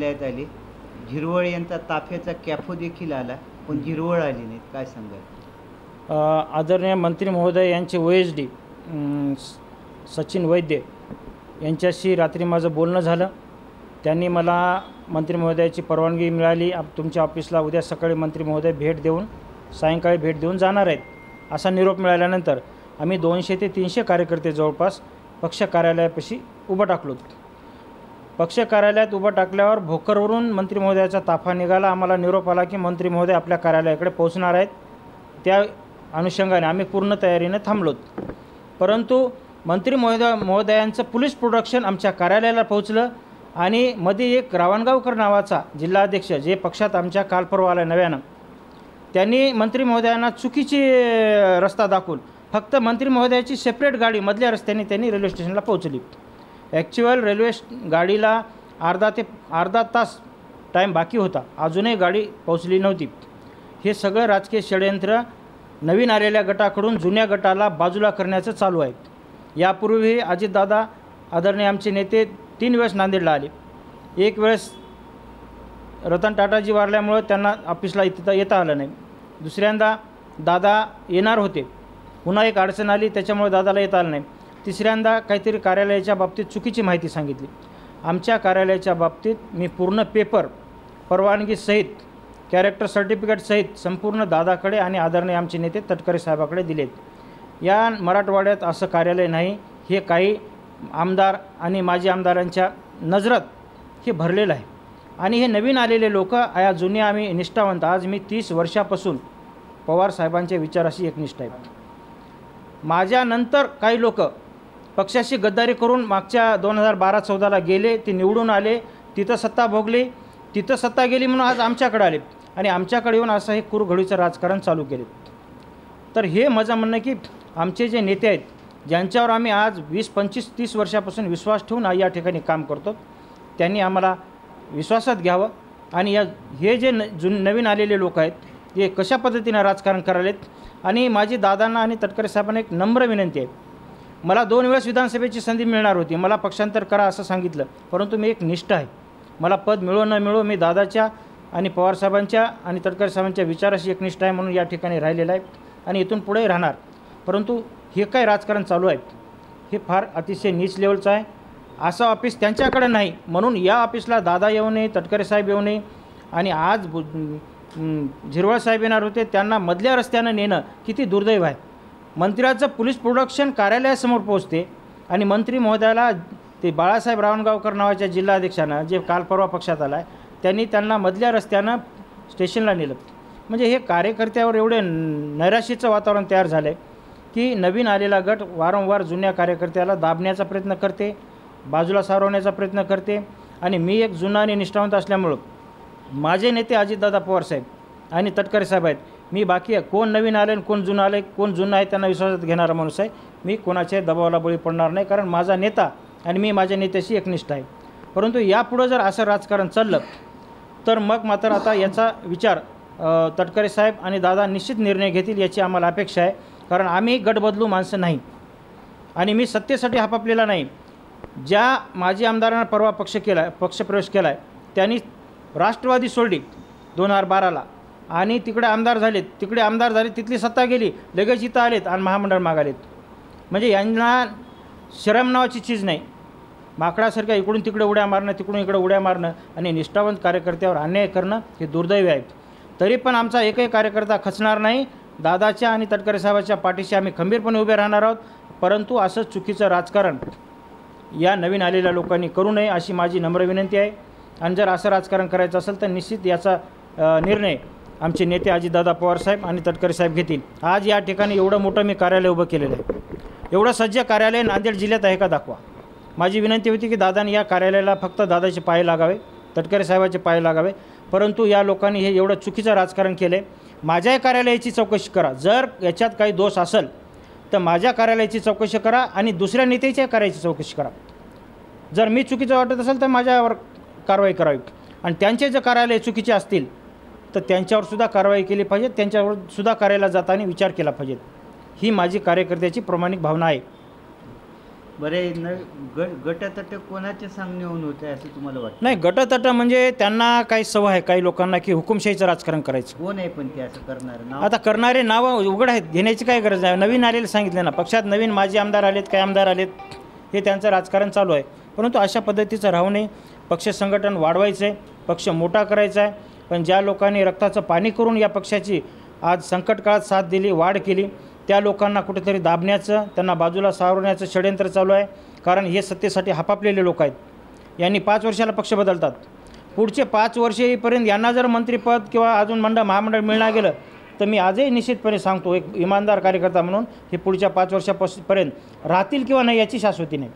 कार्यालयात आले. झिरवळ यांचा ताफ्याचा कॅफो देखील आला, पण झिरवळ आली नाहीत. काय सांगाल? आदरणीय मंत्री महोदय यांचे OSD सचिन वैद्य यांच्याशी रात्री माझं बोलणं झालं. त्यांनी मला मंत्री महोदयाची परवानगी मिळाली, तुमच्या ऑफिसला उद्या सकाळी मंत्री महोदय भेट देऊन सायंकाळी भेट देऊन जाणार आहेत असा निरोप मिळाल्यानंतर आम्ही 200 ते 300 कार्यकर्ते जवळपास पक्ष कार्यालयापाशी उभं टाकलो. पक्ष कार्यालयात उभं टाकल्यावर भोकरवरून मंत्री महोदयाचा ताफा निघाला. आम्हाला निरोप आला की मंत्री महोदय आपल्या कार्यालयाकडे पोहोचणार आहेत. त्या अनुषंगाने आम्ही पूर्ण तयारीने थांबलोत. परंतु मंत्री महोदयांचं पोलीस प्रोडक्शन आमच्या कार्यालयाला पोहोचलं आणि मध्ये एक रावणगावकर नावाचा जिल्हाध्यक्ष जे पक्षात आमच्या काल परवा आला नव्यानं, त्यांनी मंत्री महोदयांना चुकीची रस्ता दाखवून फक्त मंत्री महोदयाची सेपरेट गाडी मधल्या रस्त्याने त्यांनी रेल्वे स्टेशनला पोहोचली. ॲक्च्युअल रेल्वे गाडीला अर्धा तास टाईम बाकी होता, अजूनही गाडी पोहोचली नव्हती. हे सगळं राजकीय षडयंत्र नवीन आलेल्या गटाकडून जुन्या गटाला बाजूला करण्याचं चालू आहे. यापूर्वीही अजितदादा आदरणीय आमचे नेते 3 वेळेस नांदेडला आले. एक वेळेस रतन टाटाजी वारल्यामुळं त्यांना ऑफिसला येता आलं नाही. दुसऱ्यांदा दादा येणार होते, पुन्हा एक अडचण आली त्याच्यामुळे दादाला येता आलं नाही. तिसऱ्यांदा काहीतरी कार्यालयाच्या बाबतीत चुकीची माहिती सांगितली. आमच्या कार्यालयाच्या बाबतीत मी पूर्ण पेपर परवानगीसहित कॅरेक्टर सर्टिफिकेटसहित संपूर्ण दादाकडे आणि आदरणीय आमचे नेते तटकरे साहेबाकडे दिलेत. या मराठवाड्यात असं कार्यालय नाही. हे काही आमदार आणि माजी आमदारांच्या नजरात हे भरलेलं आहे आणि हे नवीन आलेले लोक या जुने आम्ही निष्ठावंत. आज मी 30 वर्षापासून पवार साहेबांच्या विचाराशी एकनिष्ठ आहे. माझ्यानंतर काही लोक पक्षाशी गद्दारी करून मागच्या 2012-14ला गेले, ते निवडून आले, तिथं सत्ता भोगली, तिथं सत्ता गेली म्हणून आज आमच्याकडे आले आणि आमच्याकडे येऊन असं हे कुरघडीचं राजकारण चालू केले. तर हे माझं म्हणणं की आमचे जे नेते आहेत, ज्यांच्यावर आम्ही आज 20, 25, 30 वर्षापासून विश्वास ठेवून या ठिकाणी काम करतो, त्यांनी आम्हाला विश्वासात घ्यावं आणि हे जे नवीन आलेले लोक आहेत हे कशा पद्धतीनं राजकारण करायलेत. आणि माझी दादांना आणि तटकरे साहेबांना एक नम्र विनंती आहे. मला 2 वेळेस विधानसभेची संधी मिळणार होती, मला पक्षांतर करा असं सांगितलं, परंतु मी एक निष्ठ आहे. मला पद मिळो न मिळो मी दादाच्या आणि पवारसाहेबांच्या आणि तटकरे साहेबांच्या विचाराशी एकनिष्ठ आहे म्हणून या ठिकाणी राहिलेलं आहे आणि इथून पुढे राहणार. परंतु हे काय राजकारण चालू आहे हे फार अतिशय नीच लेवलचं आहे. असं ऑफिस त्यांच्याकडे नाही म्हणून या ऑफिसला दादा येऊ नये, तटकरे साहेब येऊ नये आणि आज झिरवळ साहेब येणार होते, त्यांना मधल्या रस्त्यानं नेणं किती दुर्दैव आहे. मंत्र्याचं पोलीस प्रोडक्शन कार्यालयासमोर पोहोचते आणि मंत्री महोदयाला ते बाळासाहेब रावणगावकर नावाच्या जिल्हाध्यक्षानं जे काल परवा पक्षात आला आहे त्यांनी त्यांना मधल्या रस्त्यानं स्टेशनला नेलं. म्हणजे हे कार्यकर्त्यावर एवढे नैराश्याचं वातावरण तयार झालं आहे की नवीन आलेला गट वारंवार जुन्या कार्यकर्त्याला दाबण्याचा प्रयत्न करते, बाजूला सारवण्याचा प्रयत्न करते. आणि मी एक जुना आणि निष्ठावंत असल्यामुळं माझे नेते अजितदादा पवारसाहेब आणि तटकरे साहेब आहेत. मी बाकी कोण नवीन आले आणि कोण जुनं आले, कोण जुनं आहे त्यांना विश्वासात घेणारा माणूस आहे. मी कोणाच्या दबावाला बळी पडणार नाही, कारण माझा नेता आणि मी माझ्या नेत्याशी एकनिष्ठ आहे. परंतु यापुढं जर असं राजकारण चाललं तर मग मात्र आता याचा विचार तटकरे साहेब आणि दादा निश्चित निर्णय घेतील याची आम्हाला अपेक्षा आहे. कारण आम्ही गट बदलू माणसं नाही आणि मी सत्तेसाठी हापापलेला नाही. ज्या माजी आमदारांना परवा पक्षप्रवेश केला आहे त्यांनी राष्ट्रवादी सोडली 2012ला आणि तिकडे आमदार झाले, तिथली सत्ता गेली, लगेच इथं आलेत आणि महामंडळ मागालेत. म्हणजे यांना शरम नावाची चीज नाही. माकडासारख्या इकडून तिकडे उड्या मारणं, तिकडून इकडे उड्या मारणं आणि निष्ठावंत कार्यकर्त्यावर अन्याय करणं हे दुर्दैवी आहे. तरी पण आमचा एकही कार्यकर्ता खचणार नाही. दादाच्या आणि तटकरे साहेबाच्या पाठीशी आम्ही खंबीरपणे उभे राहणार आहोत. परंतु असं चुकीचं राजकारण या नवीन आलेल्या लोकांनी करू नये अशी माझी नम्र विनंती आहे. आणि जर असं राजकारण करायचं असेल तर निश्चित याचा निर्णय आमचे नेते अजितदादा पवारसाहेब आणि तटकरे साहेब घेतील. आज या ठिकाणी एवढं मोठं मी कार्यालय उभं केलेलं आहे. एवढं सज्ज कार्यालय नांदेड जिल्ह्यात आहे का दाखवा. माझी विनंती होती की दादांनी या कार्यालयाला फक्त दादाचे पाय लागावे, तटकरे साहेबाचे पाय लागावे. परंतु या लोकांनी हे एवढं चुकीचं राजकारण केलं आहे. माझ्याही कार्यालयाची चौकशी करा. जर याच्यात काही दोष असेल तर माझ्या कार्यालयाची चौकशी करा आणि दुसऱ्या नेत्याच्या कार्याची चौकशी करा. जर मी चुकीचं वाटत असेल तर माझ्यावर कारवाई करावी आणि त्यांचे जर कार्यालय चुकीचे असतील तर त्यांच्यावर सुद्धा कारवाई केली पाहिजे, त्यांच्यावर सुद्धा कार्यालयाला जाताना विचार केला पाहिजे. ही माझी कार्यकर्त्याची प्रामाणिक भावना आहे. बरे गटतट कोणाच्या सांगण्याहून होत आहे असं तुम्हाला वाटतं? नाही, गटतट म्हणजे त्यांना काही सवय आहे काही लोकांना की हुकुमशाहीचं राजकारण करायचं. कोण आहे पण ते असं करणार नाव? आता करणारे नावं उघड आहेत, घेण्याची काय गरज आहे. नवीन आलेले सांगितले ना, पक्षात नवीन माजी आमदार आलेत, काय आमदार आलेत, हे त्यांचं राजकारण चालू आहे. परंतु अशा पद्धतीचं राहू नये. पक्ष संघटन वाढवायचं आहे, पक्ष मोठा करायचा आहे. पण ज्या लोकांनी रक्ताचं पाणी करून या पक्षाची आज संकट काळात साथ दिली, वाढ केली, त्या लोकांना कुठेतरी दाबण्याचं, त्यांना बाजूला सावरण्याचं षड्यंत्र चालू आहे. कारण हे सत्तेसाठी हापापलेले लोक आहेत. यांनी 5 वर्षाला पक्ष बदलतात. पुढचे 5 वर्ष येईपर्यंत यांना जर मंत्रिपद किंवा अजून महामंडळ मिळणार गेलं तर मी आजही निश्चितपणे सांगतो, एक इमानदार कार्यकर्ता म्हणून हे पुढच्या 5 वर्षापर्यंत राहतील किंवा नाही याची शाश्वती नाही.